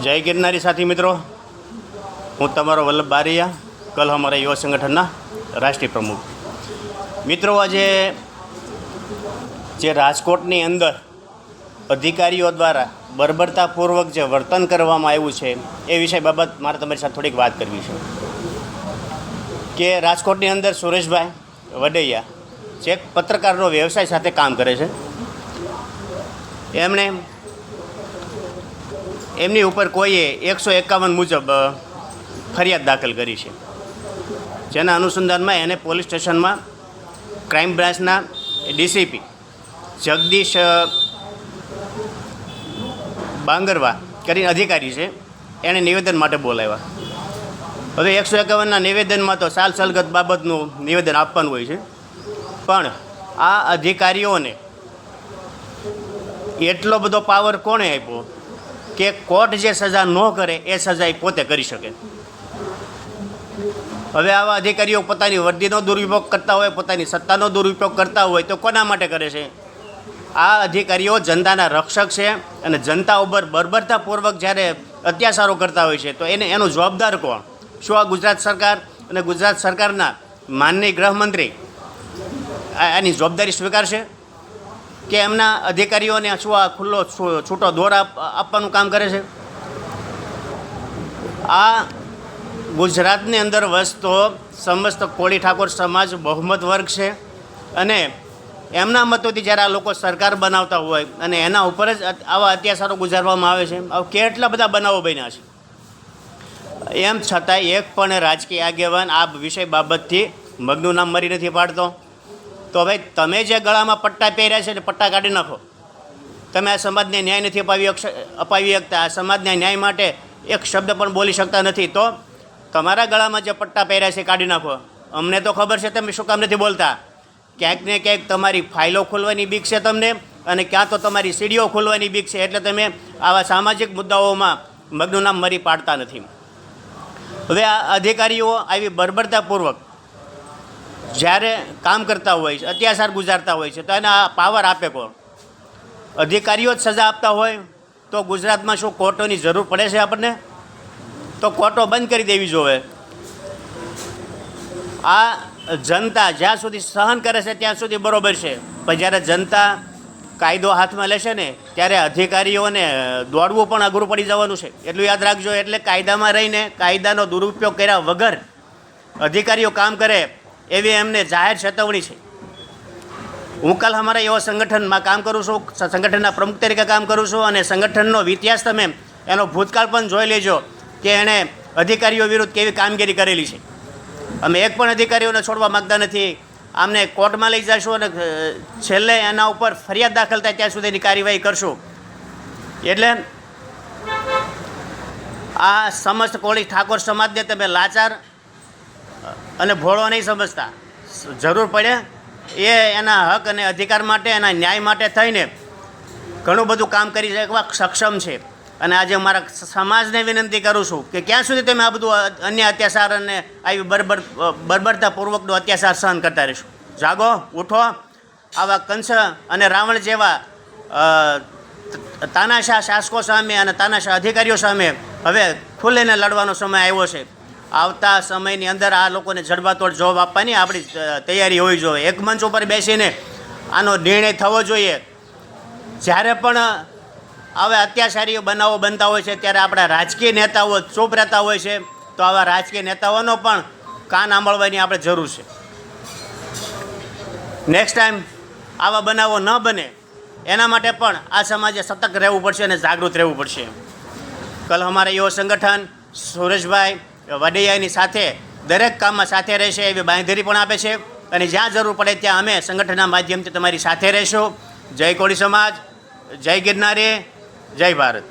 જય ગિરનારી સાથી મિત્રો, હું તમારો વલ્લભ બારૈયા, કલ અમારા યુવા સંગઠનના રાષ્ટ્રીય પ્રમુખ. મિત્રો, આજે જે રાજકોટની અંદર અધિકારીઓ દ્વારા બર્બરતાપૂર્વક જે વર્તન કરવામાં આવ્યું છે એ વિષય બાબત મારે તમારી સાથે થોડીક વાત કરવી છે. કે રાજકોટની અંદર સુરેશભાઈ વડૈયા જે એક પત્રકારનો વ્યવસાય સાથે કામ કરે છે, એમણે એમની ઉપર કોઈએ 151 મુજબ ફરિયાદ દાખલ કરી છે, જેના અનુસંધાનમાં એને પોલીસ સ્ટેશનમાં ક્રાઇમ બ્રાન્ચના ડીસીપી જગદીશ બાંગરવા કરીને અધિકારી છે, એણે નિવેદન માટે બોલાવ્યા. હવે 151ના નિવેદનમાં તો સાલ સલગત બાબતનું નિવેદન આપવાનું હોય છે, પણ આ અધિકારીઓને એટલો બધો પાવર કોણે આપ્યો કે કોર્ટ જે સજા ન કરે એ સજા એ પોતે કરી શકે. હવે આવા અધિકારીઓ પોતાની વર્દીનો દુરુપયોગ કરતા હોય, પોતાની સત્તાનો દુરુપયોગ કરતા હોય તો કોના માટે કરે છે? આ અધિકારીઓ જનતાના રક્ષક છે અને જનતા ઉપર બર્બરતાપૂર્વક જ્યારે અત્યાચારો કરતા હોય છે તો એનો જવાબદાર કોણ? શું આ ગુજરાત સરકાર અને ગુજરાત સરકારના માનનીય ગૃહમંત્રી આની જવાબદારી સ્વીકારશે કે એમના અધિકારીઓને શું આ ખુલ્લો છૂટો દોર આપવાનું કામ કરે છે? આ ગુજરાતની અંદર વસતો સમસ્ત કોળી ઠાકોર સમાજ બહુમત વર્ગ છે અને એમના મતોથી જ્યારે આ લોકો સરકાર બનાવતા હોય અને એના ઉપર જ આવા અત્યાચારો ગુજારવામાં આવે છે. આવા કેટલા બધા બનાવો બન્યા છે. એમ છતાં એક પણ રાજકીય આગેવાન આ વિષય બાબતથી મગનું નામ મરી નથી પાડતો. તો ભાઈ, તમે જે ગળામાં પટ્ટા પહેર્યા છે ને પટ્ટા કાઢી નાખો. તમે આ સમાજને ન્યાય નથી અપાવી શકતા, આ સમાજના ન્યાય માટે એક શબ્દ પણ બોલી શકતા નથી, તો તમારા ગળામાં જે પટ્ટા પહેર્યા છે કાઢી નાખો. અમને તો ખબર છે તમે શું કામ નથી બોલતા. ક્યાંક ને ક્યાંક તમારી ફાઇલો ખોલવાની બીક છે તમને, અને ક્યાં તો તમારી સીડીઓ ખોલવાની બીક છે, એટલે તમે આવા સામાજિક મુદ્દાઓમાં મગનું નામ મરી પાડતા નથી. હવે આ અધિકારીઓ આવી બર્બરતાપૂર્વક જ્યારે કામ કરતા હોય છે, અત્યાચાર ગુજારતા હોય છે, તો એને આ પાવર આપે કોણ? અધિકારીઓ જ સજા આપતા હોય તો ગુજરાતમાં શું કોર્ટોની જરૂર પડે છે આપણને? તો કોર્ટો બંધ કરી દેવી જોઈએ. આ જનતા જ્યાં સુધી સહન કરે છે ત્યાં સુધી બરાબર છે, પણ જ્યારે જનતા કાયદો હાથમાં લેશે ને ત્યારે અધિકારીઓને દોડવું પણ અઘરું પડી જવાનું છે, એટલું યાદ રાખજો. એટલે કાયદામાં રહીને કાયદાનો દુરુપયોગ કર્યા વગર અધિકારીઓ કામ કરે એવી એમને જાહેર ચેતવણી છે. હું કાલ અમારા એવા સંગઠનમાં કામ કરું છું, સંગઠનના પ્રમુખ તરીકે કામ કરું છું, અને સંગઠનનો ઇતિહાસ તમે એનો ભૂતકાળ પણ જોઈ લેજો કે એણે અધિકારીઓ વિરુદ્ધ કેવી કામગીરી કરેલી છે. અમે એક પણ અધિકારીઓને છોડવા માગતા નથી. આમને કોર્ટમાં લઈ જઈશું અને છેલ્લે એના ઉપર ફરિયાદ દાખલ થાય ત્યાં સુધીની કાર્યવાહી કરશું. એટલે આ સમસ્ત કોળી ઠાકોર સમાજને તમે લાચાર અને ભોળો નહીં સમજતા. જરૂર પડે એ એના હક અને અધિકાર માટે, એના ન્યાય માટે થઈને ઘણું બધું કામ કરી શકવા સક્ષમ છે. અને આજે મારા સમાજને વિનંતી કરું છું કે ક્યાં સુધી તમે આ બધું અન્ય અત્યાચાર અને આવી બર્બરતાપૂર્વકનો અત્યાચાર સહન કરતા રહેશો? જાગો, ઉઠો. આવા કંસ અને રાવણ જેવા તાનાશાહ શાસકો સામે અને તાનાશાહ અધિકારીઓ સામે હવે ખુલ્લીને લડવાનો સમય આવ્યો છે. આવતા સમયની અંદર આ લોકોને જડબાતોડ જવાબ આપવાની આપણી તૈયારી હોવી જોઈએ. એક મંચ ઉપર બેસીને આનો નિર્ણય થવો જોઈએ. જ્યારે પણ આવા અત્યાચારીઓ બનાવો બનતા હોય છે ત્યારે આપણા રાજકીય નેતાઓ ચૂપ રહેતા હોય છે, તો આવા રાજકીય નેતાઓનો પણ કાન આંબળવાની આપણે જરૂર છે. નેક્સ્ટ ટાઈમ આવા બનાવો ન બને એના માટે પણ આ સમાજે સતર્ક રહેવું પડશે અને જાગૃત રહેવું પડશે. કલ અમારા યુવા સંગઠન સુરેશભાઈ વડૈયાની સાથે દરેક કામમાં સાથે રહેશે એવી બાંયધરી પણ આપે છે, અને જ્યાં જરૂર પડે ત્યાં અમે સંગઠનના માધ્યમથી તમારી સાથે રહેશું. જય કોળી સમાજ, જય ગિરનારી, જય ભારત.